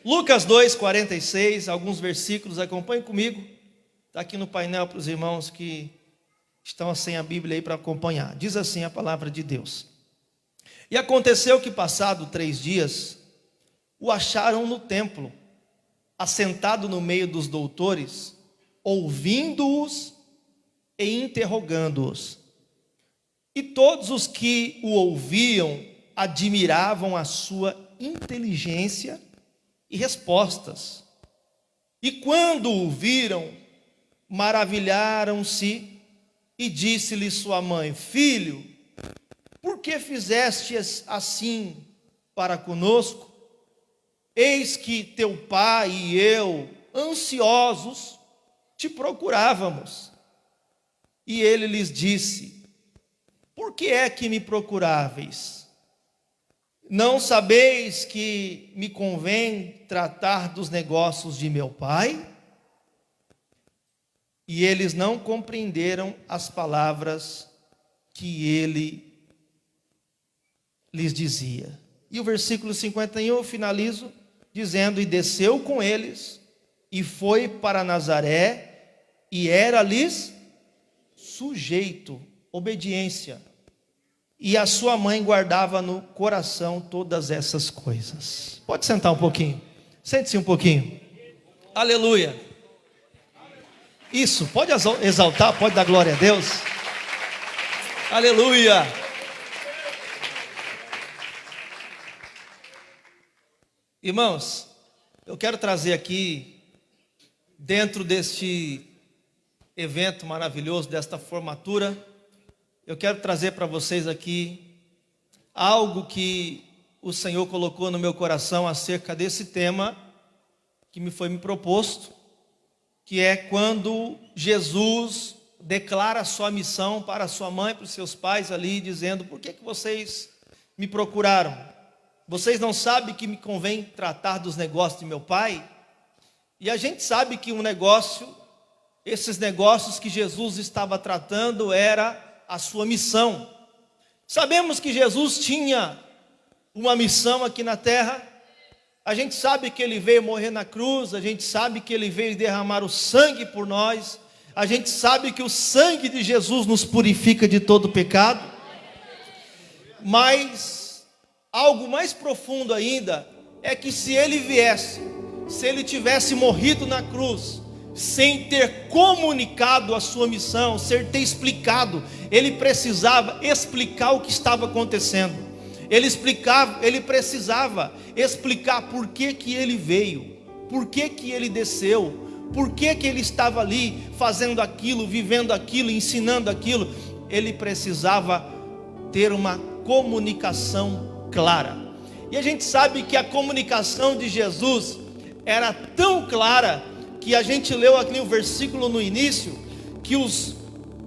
Lucas 2:46, alguns versículos, acompanhe comigo. Está aqui no painel para os irmãos que estão sem a Bíblia aí para acompanhar. Diz assim a palavra de Deus. E aconteceu que, passado 3 dias, o acharam no templo, assentado no meio dos doutores, ouvindo-os e interrogando-os. E todos os que o ouviam admiravam a sua inteligência e respostas. E quando o viram, maravilharam-se, e disse-lhe sua mãe: Filho, por que fizestes assim para conosco? Eis que teu pai e eu, ansiosos, te procurávamos. E ele lhes disse: Por que é que me procuráveis? Não sabeis que me convém tratar dos negócios de meu pai? E eles não compreenderam as palavras que ele lhes dizia. E o versículo 51 eu finalizo dizendo: E desceu com eles, e foi para Nazaré, e era-lhes sujeito, obediência. E a sua mãe guardava no coração todas essas coisas. Pode sentar um pouquinho, sente-se um pouquinho. Aleluia. Isso, pode exaltar, pode dar glória a Deus. Aleluia. Irmãos, eu quero trazer aqui, dentro deste evento maravilhoso, desta formatura, eu quero trazer para vocês aqui algo que o Senhor colocou no meu coração acerca desse tema que me foi proposto, que é quando Jesus declara a sua missão para a sua mãe, para os seus pais ali, dizendo: Por que vocês me procuraram? Vocês não sabem que me convém tratar dos negócios de meu pai? E a gente sabe que esses negócios que Jesus estava tratando era a sua missão. Sabemos que Jesus tinha uma missão aqui na terra. A gente sabe que ele veio morrer na cruz, a gente sabe que ele veio derramar o sangue por nós, a gente sabe que o sangue de Jesus nos purifica de todo pecado. Mas algo mais profundo ainda é que se ele tivesse morrido na cruz, sem ter comunicado a sua missão, sem ter explicado, ele precisava explicar o que estava acontecendo. Ele precisava explicar por que ele veio, por que ele desceu, por que ele estava ali fazendo aquilo, vivendo aquilo, ensinando aquilo. Ele precisava ter uma comunicação clara. E a gente sabe que a comunicação de Jesus era tão clara que a gente leu aqui o versículo no início, que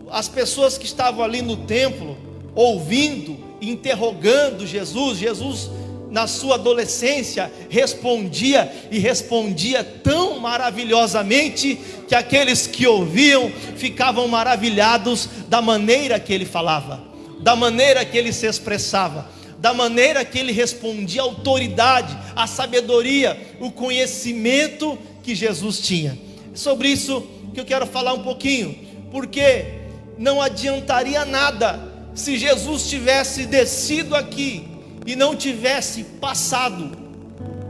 as pessoas que estavam ali no templo, ouvindo, interrogando Jesus na sua adolescência respondia, e respondia tão maravilhosamente que aqueles que ouviam ficavam maravilhados da maneira que ele falava, da maneira que ele se expressava, da maneira que ele respondia, a autoridade, a sabedoria, o conhecimento que Jesus tinha. Sobre isso que eu quero falar um pouquinho, porque não adiantaria nada se Jesus tivesse descido aqui e não tivesse passado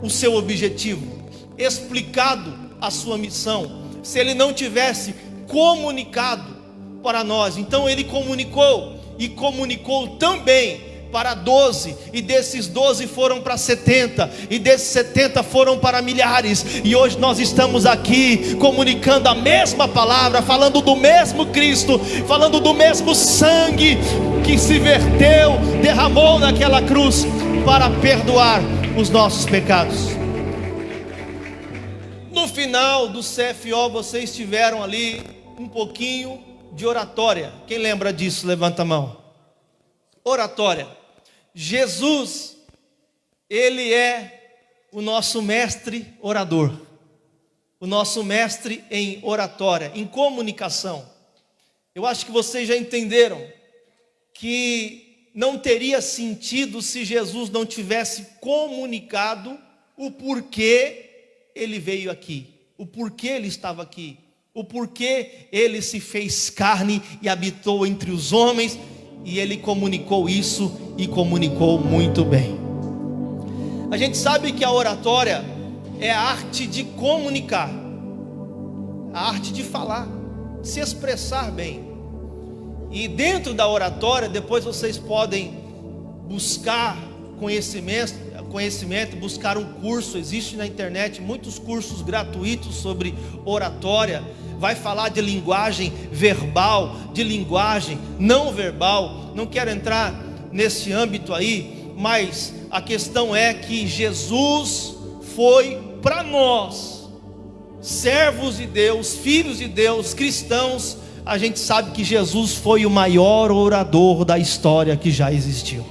o seu objetivo, explicado a sua missão, se ele não tivesse comunicado para nós. Então ele comunicou, e comunicou também para 12, e desses 12 foram para 70, e desses 70 foram para milhares, e hoje nós estamos aqui comunicando a mesma palavra, falando do mesmo Cristo, falando do mesmo sangue que se verteu, derramou naquela cruz para perdoar os nossos pecados. No final do CFO vocês tiveram ali um pouquinho de oratória. Quem lembra disso? Levanta a mão. Oratória. Jesus, ele é o nosso mestre orador, o nosso mestre em oratória, em comunicação. Eu acho que vocês já entenderam que não teria sentido se Jesus não tivesse comunicado o porquê ele veio aqui, o porquê ele estava aqui, o porquê ele se fez carne e habitou entre os homens, e ele comunicou isso e comunicou muito bem. A gente sabe que a oratória é a arte de comunicar, a arte de falar, se expressar bem. E dentro da oratória, depois vocês podem buscar conhecimento, buscar um curso. Existe na internet muitos cursos gratuitos sobre oratória. Vai falar de linguagem verbal, de linguagem não verbal. Não quero entrar nesse âmbito aí, mas a questão é que Jesus foi para nós, servos de Deus, filhos de Deus, cristãos. A gente sabe que Jesus foi o maior orador da história que já existiu.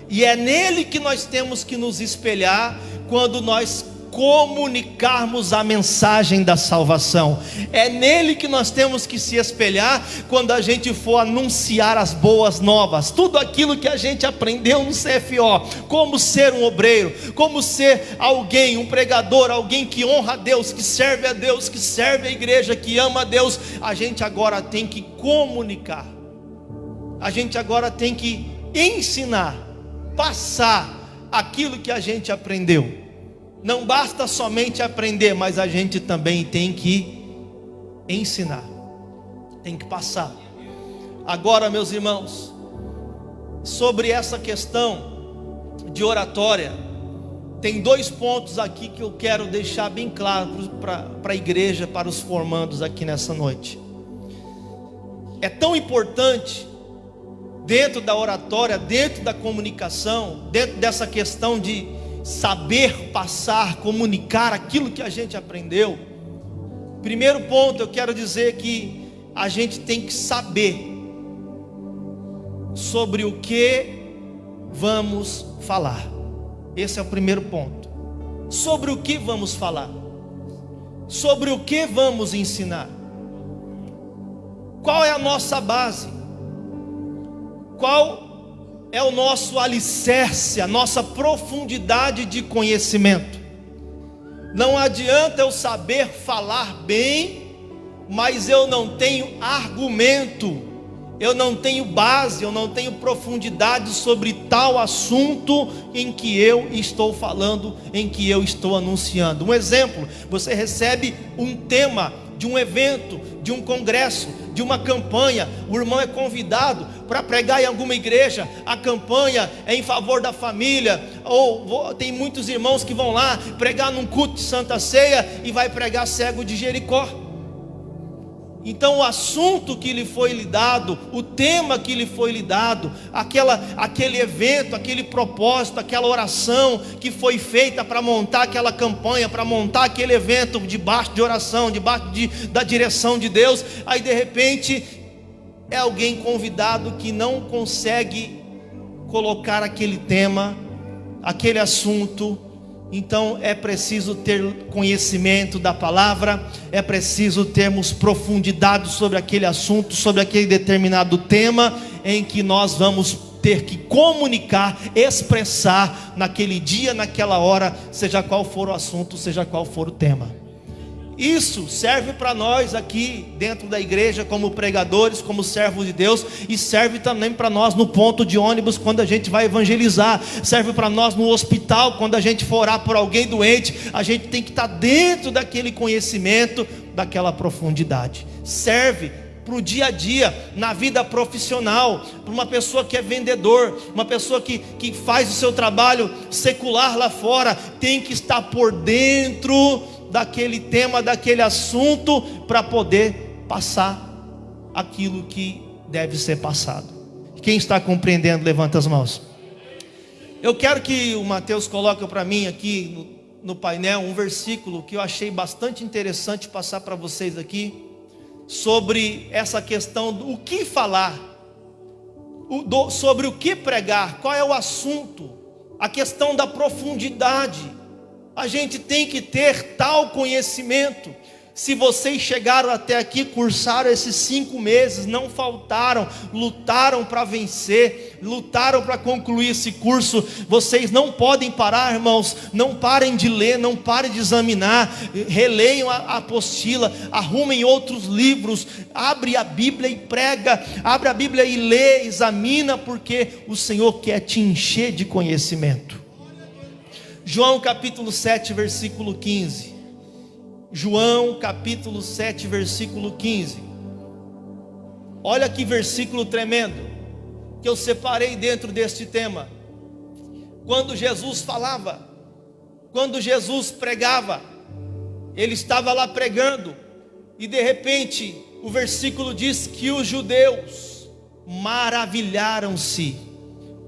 E é nele que nós temos que nos espelhar quando nós comunicarmos a mensagem da salvação. É nele que nós temos que se espelhar quando a gente for anunciar as boas novas. Tudo aquilo que a gente aprendeu no CFO, como ser um obreiro, como ser alguém, um pregador, alguém que honra a Deus, que serve a Deus, que serve a igreja, que ama a Deus. A gente agora tem que comunicar. A gente agora tem que ensinar, passar aquilo que a gente aprendeu. Não basta somente aprender, mas a gente também tem que ensinar, tem que passar. Agora, meus irmãos, sobre essa questão de oratória, tem 2 pontos aqui que eu quero deixar bem claro para a igreja, para os formandos aqui nessa noite. É tão importante, dentro da oratória, dentro da comunicação, dentro dessa questão de saber passar, comunicar aquilo que a gente aprendeu. Primeiro ponto, eu quero dizer que a gente tem que saber sobre o que vamos falar. Esse é o primeiro ponto. Sobre o que vamos falar, sobre o que vamos ensinar. Qual é a nossa base? Qual é o nosso alicerce, a nossa profundidade de conhecimento? Não adianta eu saber falar bem, mas eu não tenho argumento, eu não tenho base, eu não tenho profundidade sobre tal assunto em que eu estou falando, em que eu estou anunciando. Um exemplo: você recebe um tema de um evento, de um congresso, de uma campanha. O irmão é convidado para pregar em alguma igreja. A campanha é em favor da família, ou tem muitos irmãos que vão lá pregar num culto de Santa Ceia e vai pregar cego de Jericó. Então o assunto que lhe foi lhe dado, o tema que lhe foi lhe dado, aquele evento, aquele propósito, aquela oração que foi feita para montar aquela campanha, para montar aquele evento, debaixo de oração, debaixo da direção de Deus. Aí de repente é alguém convidado que não consegue colocar aquele tema, aquele assunto. Então é preciso ter conhecimento da palavra, é preciso termos profundidade sobre aquele assunto, sobre aquele determinado tema, em que nós vamos ter que comunicar, expressar naquele dia, naquela hora, seja qual for o assunto, seja qual for o tema. Isso serve para nós aqui dentro da igreja, como pregadores, como servos de Deus, e serve também para nós no ponto de ônibus, quando a gente vai evangelizar. Serve para nós no hospital, quando a gente for orar por alguém doente. A gente tem que estar dentro daquele conhecimento, daquela profundidade. Serve para o dia a dia, na vida profissional, para uma pessoa que é vendedor, uma pessoa que faz o seu trabalho secular lá fora, tem que estar por dentro daquele tema, daquele assunto, para poder passar aquilo que deve ser passado. Quem está compreendendo, levanta as mãos. Eu quero que o Mateus coloque para mim aqui no painel um versículo que eu achei bastante interessante passar para vocês aqui, sobre essa questão do que falar, sobre o que pregar, qual é o assunto, a questão da profundidade. A gente tem que ter tal conhecimento Se vocês chegaram até aqui, cursaram esses 5 meses, não faltaram, lutaram para vencer, lutaram para concluir esse curso, vocês não podem parar, irmãos. Não parem de ler, não parem de examinar, releiam a apostila, arrumem outros livros, abre a Bíblia e prega, abre a Bíblia e lê, examina, porque o Senhor quer te encher de conhecimento. João capítulo 7, versículo 15. João capítulo 7, versículo 15. Olha que versículo tremendo que eu separei dentro deste tema. Quando Jesus falava, quando Jesus pregava, ele estava lá pregando, e de repente o versículo diz que os judeus maravilharam-se.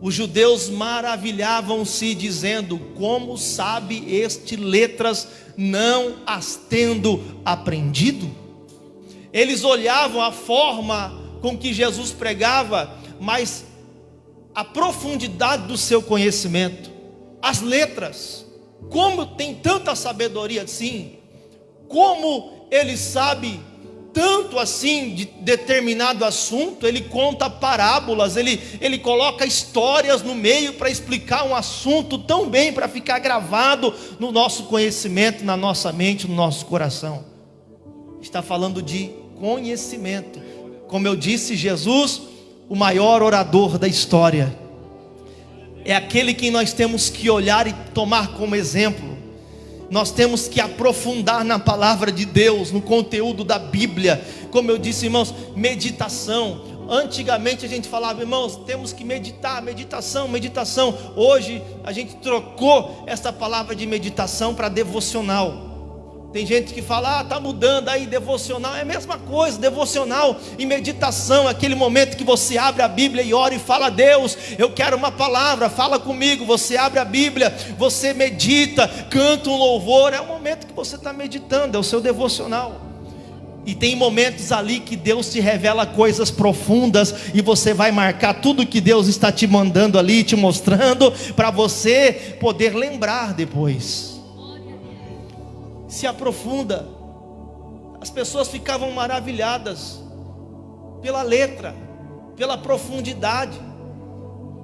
Os judeus maravilhavam-se, dizendo: como sabe este letras, não as tendo aprendido? Eles olhavam a forma com que Jesus pregava, mas a profundidade do seu conhecimento, as letras, como tem tanta sabedoria assim, como ele sabe tanto assim de determinado assunto. Ele conta parábolas, ele coloca histórias no meio para explicar um assunto tão bem, para ficar gravado no nosso conhecimento, na nossa mente, no nosso coração. Está falando de conhecimento. Como eu disse, Jesus, o maior orador da história, é aquele que nós temos que olhar e tomar como exemplo. Nós temos que aprofundar na palavra de Deus, no conteúdo da Bíblia. Como eu disse, irmãos, meditação. Antigamente a gente falava: irmãos, temos que meditar, meditação, meditação. Hoje a gente trocou essa palavra de meditação para devocional. Tem gente que fala: está mudando aí, devocional. É a mesma coisa, devocional e meditação. Aquele momento que você abre a Bíblia e ora e fala: Deus, eu quero uma palavra, fala comigo. Você abre a Bíblia, você medita, canta um louvor. É o momento que você está meditando, é o seu devocional. E tem momentos ali que Deus te revela coisas profundas, e você vai marcar tudo que Deus está te mandando ali, te mostrando, para você poder lembrar depois. Se aprofunda. As pessoas ficavam maravilhadas pela letra, pela profundidade,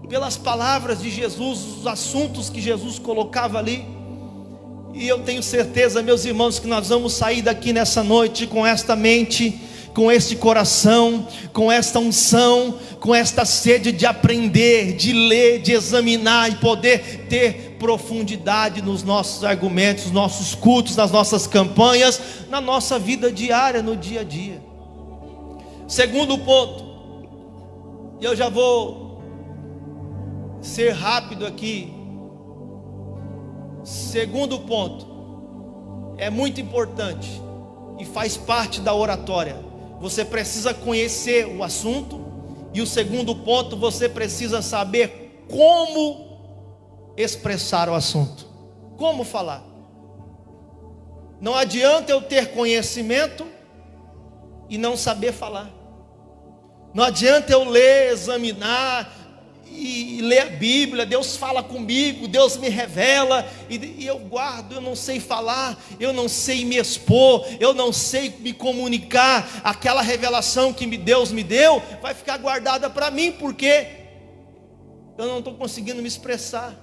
pelas palavras de Jesus, os assuntos que Jesus colocava ali. E eu tenho certeza, meus irmãos, que nós vamos sair daqui nessa noite com esta mente, com este coração, com esta unção, com esta sede de aprender, de ler, de examinar e poder ter profundidade nos nossos argumentos, nos nossos cultos, nas nossas campanhas, na nossa vida diária, no dia a dia. Segundo ponto, e eu já vou ser rápido aqui. Segundo ponto, é muito importante e faz parte da oratória. Você precisa conhecer o assunto. E o segundo ponto, você precisa saber como expressar o assunto, como falar. Não adianta eu ter conhecimento e não saber falar. Não adianta eu ler, examinar e ler a Bíblia. Deus fala comigo, Deus me revela, e eu guardo, eu não sei falar, eu não sei me expor, eu não sei me comunicar. Aquela revelação que Deus me deu vai ficar guardada para mim, porque eu não estou conseguindo me expressar.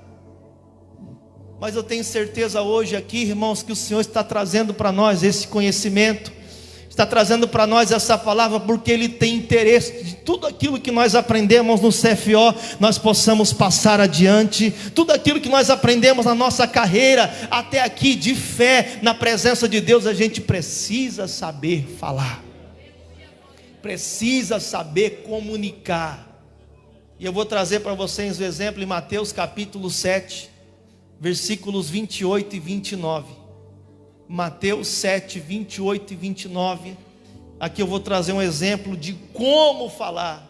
Mas eu tenho certeza hoje aqui, irmãos, que o Senhor está trazendo para nós esse conhecimento, está trazendo para nós essa palavra, porque Ele tem interesse de tudo aquilo que nós aprendemos no CFO, nós possamos passar adiante. Tudo aquilo que nós aprendemos na nossa carreira até aqui de fé, na presença de Deus, a gente precisa saber falar, precisa saber comunicar. E eu vou trazer para vocês o exemplo em Mateus capítulo 7, versículos 28 e 29. Mateus 7, 28 e 29. Aqui eu vou trazer um exemplo de como falar,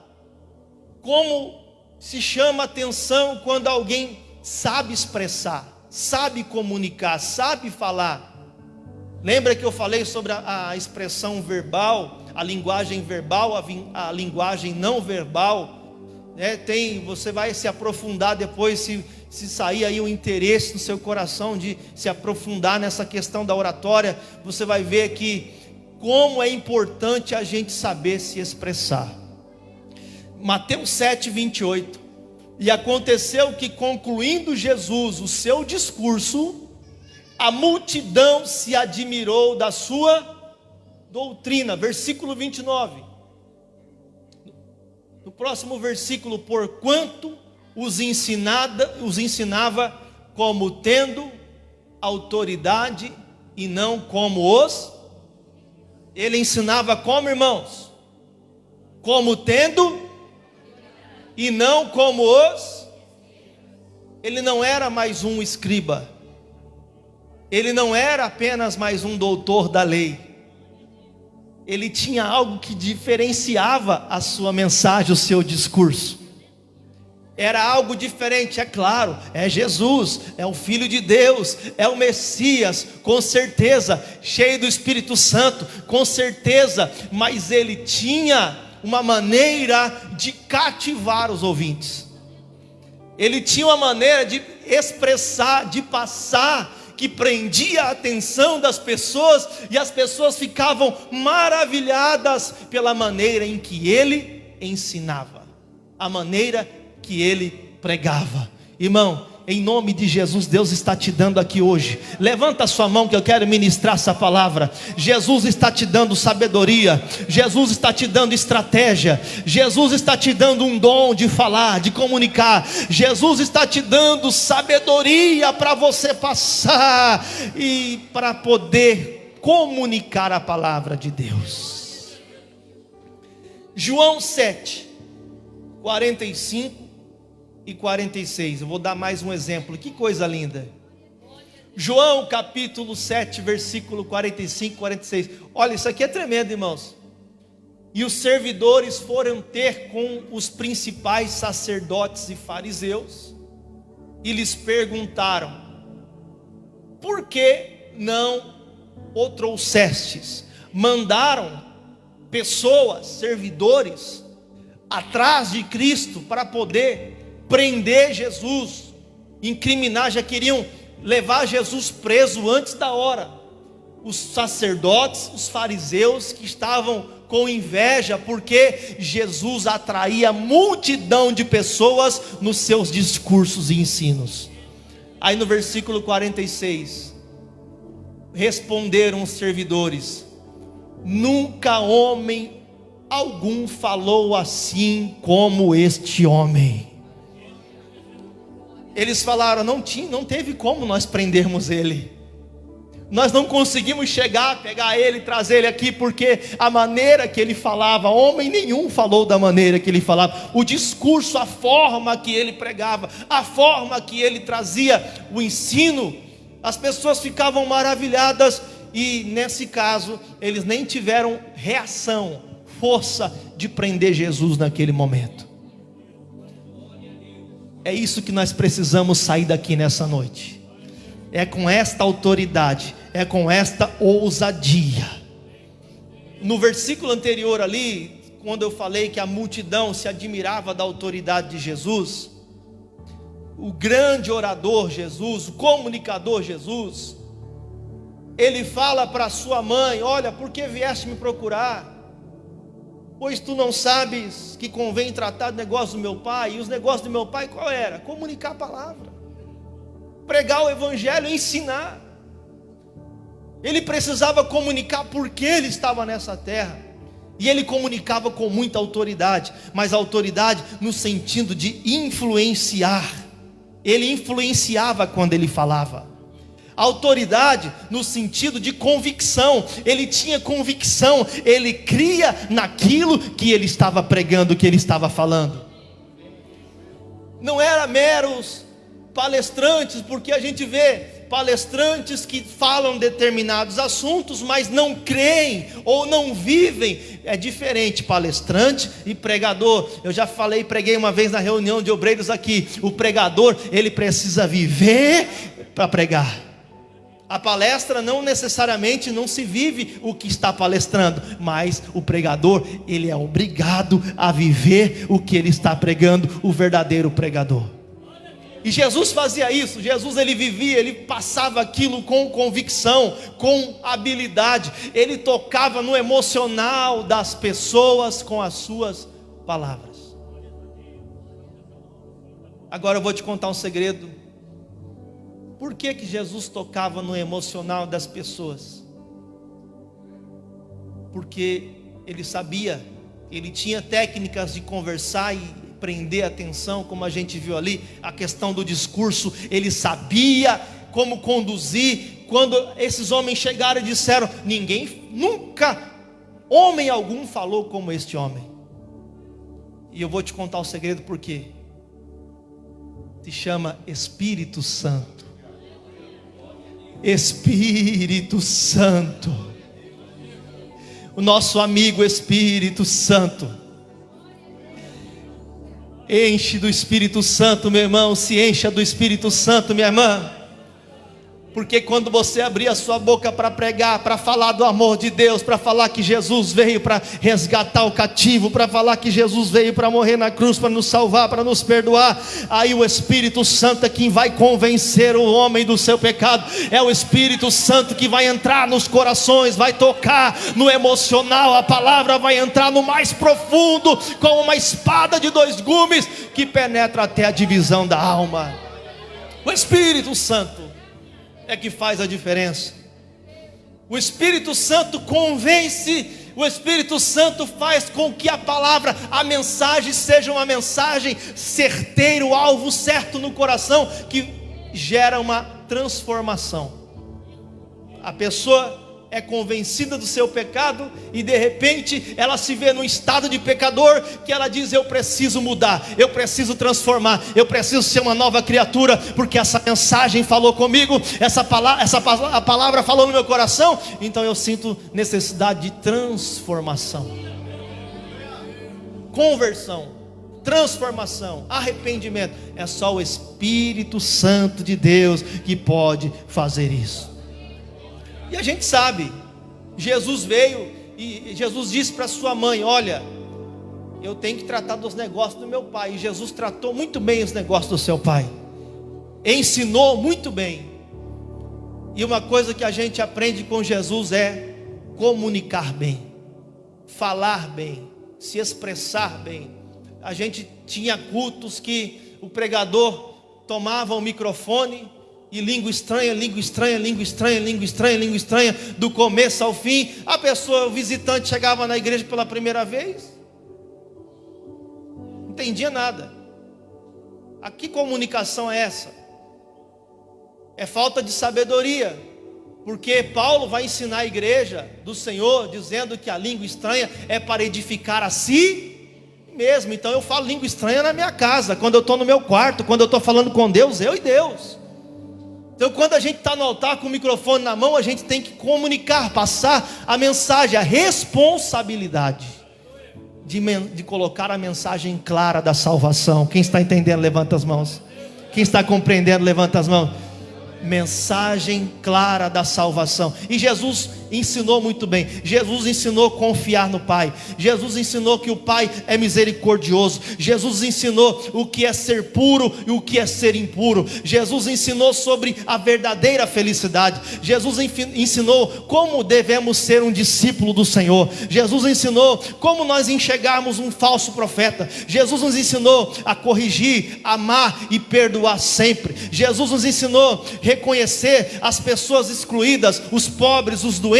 como se chama atenção quando alguém sabe expressar, sabe comunicar, sabe falar. Lembra que eu falei sobre a expressão verbal, a linguagem verbal, a linguagem não verbal, né? Você vai se aprofundar depois, se sair aí o interesse no seu coração de se aprofundar nessa questão da oratória, você vai ver que como é importante a gente saber se expressar. Mateus 7, 28. E aconteceu que, concluindo Jesus o seu discurso, a multidão se admirou da sua doutrina. Versículo 29. No próximo versículo, porquanto os ensinava como tendo autoridade e não como os... Ele ensinava como, irmãos? Como tendo e não como os... Ele não era mais um escriba. Ele não era apenas mais um doutor da lei. Ele tinha algo que diferenciava a sua mensagem, o seu discurso. Era algo diferente, é claro, é Jesus, é o Filho de Deus, é o Messias, com certeza, cheio do Espírito Santo, com certeza, mas ele tinha uma maneira de cativar os ouvintes. Ele tinha uma maneira de expressar, de passar, que prendia a atenção das pessoas, e as pessoas ficavam maravilhadas pela maneira em que ele ensinava, a maneira que ele pregava. Irmão, em nome de Jesus, Deus está te dando aqui hoje. Levanta a sua mão que eu quero ministrar essa palavra. Jesus está te dando sabedoria. Jesus está te dando estratégia. Jesus está te dando um dom de falar, de comunicar. Jesus está te dando sabedoria para você passar e para poder comunicar a palavra de Deus. João 7, 45 e 46, eu vou dar mais um exemplo, que coisa linda. João capítulo 7, versículo 45 e 46, olha, isso aqui é tremendo, irmãos. E os servidores foram ter com os principais sacerdotes e fariseus, e lhes perguntaram: por que não o trouxestes? Mandaram pessoas, servidores, atrás de Cristo para poder prender Jesus, incriminar, já queriam levar Jesus preso antes da hora. Os sacerdotes, os fariseus que estavam com inveja, porque Jesus atraía multidão de pessoas nos seus discursos e ensinos. Aí no versículo 46, responderam os servidores: nunca homem algum falou assim como este homem. Eles falaram: não teve como nós prendermos ele. Nós não conseguimos chegar, pegar ele, trazer ele aqui, porque a maneira que ele falava, homem nenhum falou da maneira que ele falava. O discurso, a forma que ele pregava, a forma que ele trazia o ensino, as pessoas ficavam maravilhadas. E nesse caso, eles nem tiveram reação, força de prender Jesus naquele momento. É isso que nós precisamos sair daqui nessa noite. É com esta autoridade, é com esta ousadia. No versículo anterior ali, quando eu falei que a multidão se admirava da autoridade de Jesus, o grande orador Jesus, o comunicador Jesus, ele fala para sua mãe: olha, por que vieste me procurar? Pois tu não sabes que convém tratar do negócio do meu pai. E os negócios do meu pai qual era? Comunicar a palavra, pregar o evangelho, ensinar. Ele precisava comunicar porque ele estava nessa terra. E ele comunicava com muita autoridade, mas autoridade no sentido de influenciar. Ele influenciava quando ele falava. Autoridade no sentido de convicção. Ele tinha convicção, ele cria naquilo que ele estava pregando, que ele estava falando. Não era meros palestrantes, porque a gente vê palestrantes que falam determinados assuntos, mas não creem ou não vivem. É diferente palestrante e pregador. Eu já falei, preguei uma vez na reunião de obreiros aqui. O pregador, ele precisa viver para pregar. A palestra não necessariamente não se vive o que está palestrando, mas o pregador, ele é obrigado a viver o que ele está pregando, o verdadeiro pregador. E Jesus fazia isso. Jesus, ele vivia, ele passava aquilo com convicção, com habilidade. Ele tocava no emocional das pessoas com as suas palavras. Agora eu vou te contar um segredo. Por que que Jesus tocava no emocional das pessoas? Porque ele sabia, ele tinha técnicas de conversar e prender a atenção, como a gente viu ali, a questão do discurso. Ele sabia como conduzir. Quando esses homens chegaram e disseram: ninguém, nunca, homem algum falou como este homem. E eu vou te contar o segredo, por quê? Se chama Espírito Santo. Espírito Santo, o nosso amigo Espírito Santo. Enche do Espírito Santo, meu irmão. Se encha do Espírito Santo, minha irmã. Porque quando você abrir a sua boca para pregar, para falar do amor de Deus, para falar que Jesus veio para resgatar o cativo, para falar que Jesus veio para morrer na cruz, para nos salvar, para nos perdoar, aí o Espírito Santo é quem vai convencer o homem do seu pecado. É o Espírito Santo que vai entrar nos corações, vai tocar no emocional. A palavra vai entrar no mais profundo, como uma espada de dois gumes, que penetra até a divisão da alma. O Espírito Santo é que faz a diferença. O Espírito Santo convence. O Espírito Santo faz com que a palavra, a mensagem, seja uma mensagem certeira, o alvo certo no coração, que gera uma transformação. A pessoa é convencida do seu pecado e de repente ela se vê num estado de pecador, que ela diz: eu preciso mudar, eu preciso transformar, eu preciso ser uma nova criatura, porque essa mensagem falou comigo, a palavra falou no meu coração, então eu sinto necessidade de transformação, conversão, transformação, arrependimento. É só o Espírito Santo de Deus que pode fazer isso. E a gente sabe, Jesus veio e Jesus disse para sua mãe: olha, eu tenho que tratar dos negócios do meu pai. E Jesus tratou muito bem os negócios do seu pai, ensinou muito bem. E uma coisa que a gente aprende com Jesus é comunicar bem, falar bem, se expressar bem. A gente tinha cultos que o pregador tomava o microfone e língua estranha, língua estranha, língua estranha, língua estranha, língua estranha, do começo ao fim. A pessoa, o visitante, chegava na igreja pela primeira vez, não entendia nada. A que comunicação é essa? É falta de sabedoria. Porque Paulo vai ensinar a igreja do Senhor, dizendo que a língua estranha é para edificar a si mesmo. Então eu falo língua estranha na minha casa, quando eu estou no meu quarto, quando eu estou falando com Deus, eu e Deus. Então quando a gente está no altar com o microfone na mão, a gente tem que comunicar, passar a mensagem, a responsabilidade de colocar a mensagem clara da salvação. Quem está entendendo, levanta as mãos. Quem está compreendendo, levanta as mãos. Mensagem clara da salvação. E Jesus ensinou muito bem. Jesus ensinou a confiar no Pai. Jesus ensinou que o Pai é misericordioso. Jesus ensinou o que é ser puro e o que é ser impuro. Jesus ensinou sobre a verdadeira felicidade. Jesus ensinou como devemos ser um discípulo do Senhor. Jesus ensinou como nós enxergarmos um falso profeta. Jesus nos ensinou a corrigir, amar e perdoar sempre. Jesus nos ensinou a reconhecer as pessoas excluídas, os pobres, os doentes,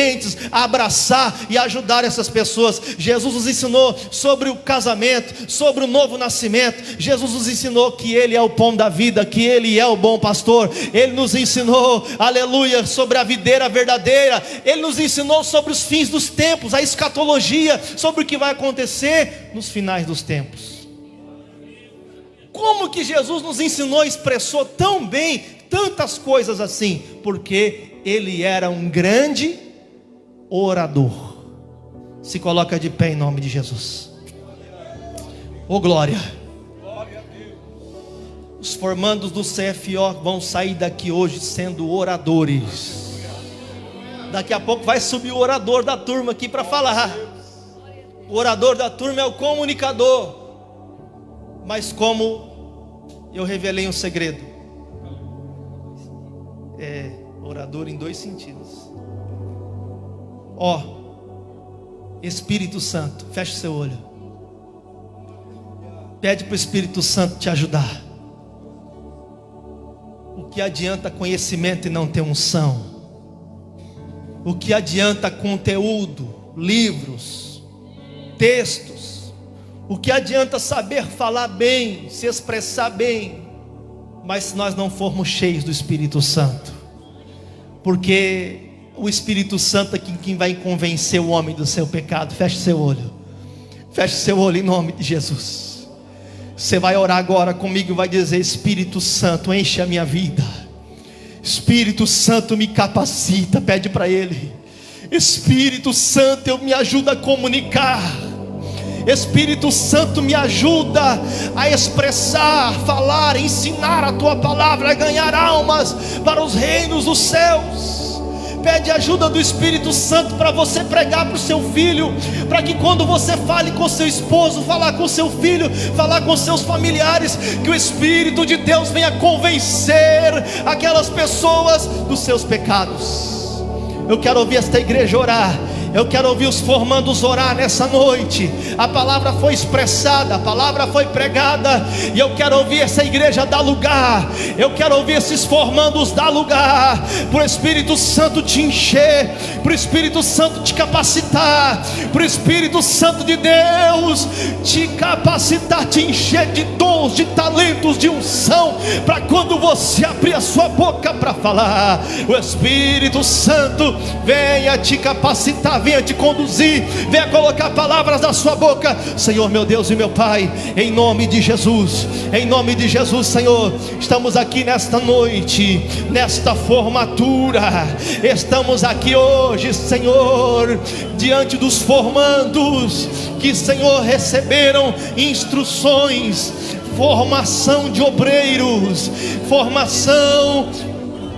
a abraçar e ajudar essas pessoas. Jesus nos ensinou sobre o casamento, sobre o novo nascimento. Jesus nos ensinou que Ele é o pão da vida, que Ele é o bom pastor. Ele nos ensinou, aleluia, sobre a videira verdadeira. Ele nos ensinou sobre os fins dos tempos, a escatologia, sobre o que vai acontecer nos finais dos tempos. Como que Jesus nos ensinou e expressou tão bem tantas coisas assim? Porque Ele era um grande orador. Se coloca de pé em nome de Jesus. Oh glória. Os formandos do CFO vão sair daqui hoje sendo oradores. Daqui a pouco vai subir o orador da turma aqui para falar. O orador da turma é o comunicador. Mas como eu revelei um segredo, é orador em dois sentidos. Ó, Espírito Santo, feche seu olho. Pede para o Espírito Santo te ajudar. O que adianta conhecimento e não ter unção? O que adianta conteúdo, livros, textos? O que adianta saber falar bem, se expressar bem, mas se nós não formos cheios do Espírito Santo? Porque o Espírito Santo é quem vai convencer o homem do seu pecado. Feche seu olho. Feche seu olho em nome de Jesus. Você vai orar agora comigo e vai dizer: Espírito Santo, enche a minha vida. Espírito Santo, me capacita. Pede para Ele. Espírito Santo, eu me ajuda a comunicar. Espírito Santo, me ajuda a expressar, falar, ensinar a Tua palavra, a ganhar almas para os reinos dos céus. Pede ajuda do Espírito Santo para você pregar para o seu filho, para que quando você fale com seu esposo, falar com seu filho, falar com seus familiares, que o Espírito de Deus venha convencer aquelas pessoas dos seus pecados. Eu quero ouvir esta igreja orar. Eu quero ouvir os formandos orar nessa noite. A palavra foi expressada, a palavra foi pregada, e eu quero ouvir essa igreja dar lugar. Eu quero ouvir esses formandos dar lugar, para o Espírito Santo te encher, para o Espírito Santo te capacitar, para o Espírito Santo de Deus te capacitar, te encher de dons, de talentos, de unção, para quando você abrir a sua boca para falar, o Espírito Santo venha te capacitar, venha te conduzir, venha colocar palavras na sua boca. Senhor, meu Deus e meu Pai, em nome de Jesus, Senhor, estamos aqui nesta noite, nesta formatura, estamos aqui hoje, Senhor, diante dos formandos que, Senhor, receberam instruções, formação de obreiros, formação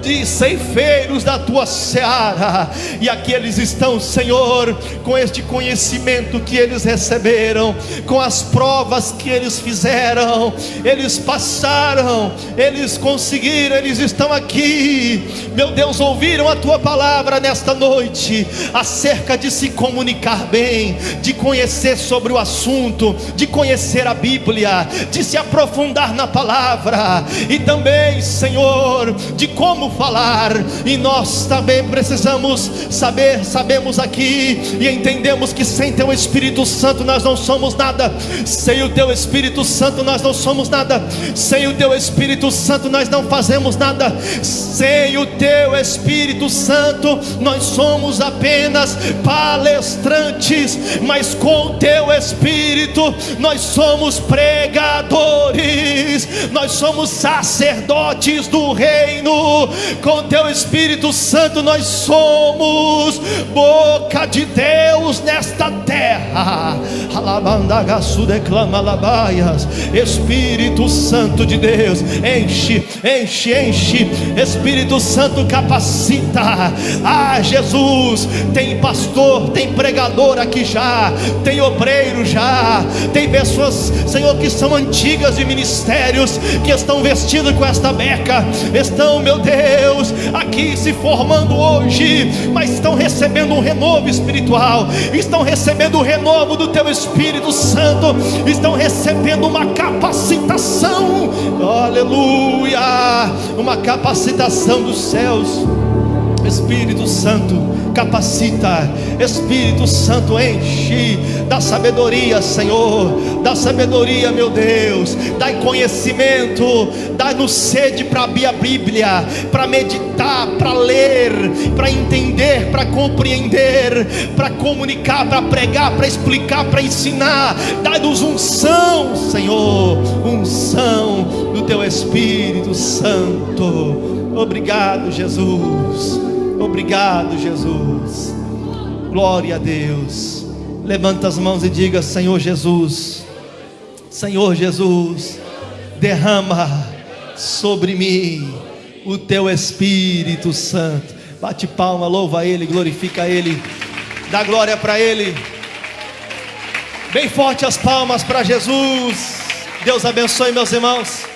de ceifeiros da tua seara, e aqui eles estão, Senhor, com este conhecimento que eles receberam, com as provas que eles fizeram, eles passaram, eles conseguiram, eles estão aqui, meu Deus, ouviram a tua palavra nesta noite, acerca de se comunicar bem, de conhecer sobre o assunto, de conhecer a Bíblia, de se aprofundar na palavra, e também, Senhor, de como falar. E nós também precisamos saber, sabemos aqui e entendemos que sem teu Espírito Santo nós não somos nada. Sem o teu Espírito Santo nós não somos nada. Sem o teu Espírito Santo nós não fazemos nada. Sem o teu Espírito Santo nós somos apenas palestrantes, mas com o teu Espírito nós somos pregadores, nós somos sacerdotes do reino. Com teu Espírito Santo nós somos boca de Deus nesta terra. Espírito Santo de Deus, enche, enche, enche. Espírito Santo, capacita. Ah, Jesus, tem pastor, tem pregador aqui já, tem obreiro já, tem pessoas, Senhor, que são antigas de ministérios, que estão vestidos com esta beca, estão, meu Deus, aqui se formando hoje, mas estão recebendo um renovo espiritual, estão recebendo o renovo do teu Espírito Santo, estão recebendo uma capacitação, aleluia, uma capacitação dos céus. Espírito Santo, capacita. Espírito Santo, enche da sabedoria, Senhor, da sabedoria, meu Deus, dá conhecimento, dá-nos sede para abrir a Bíblia, para meditar, para ler, para entender, para compreender, para comunicar, para pregar, para explicar, para ensinar. Dá-nos unção, Senhor, unção do teu Espírito Santo. Obrigado, Jesus. Obrigado, Jesus. Glória a Deus. Levanta as mãos e diga: Senhor Jesus, Senhor Jesus, derrama sobre mim o teu Espírito Santo. Bate palma, louva Ele, glorifica Ele, dá glória para Ele. Bem forte as palmas para Jesus. Deus abençoe, meus irmãos.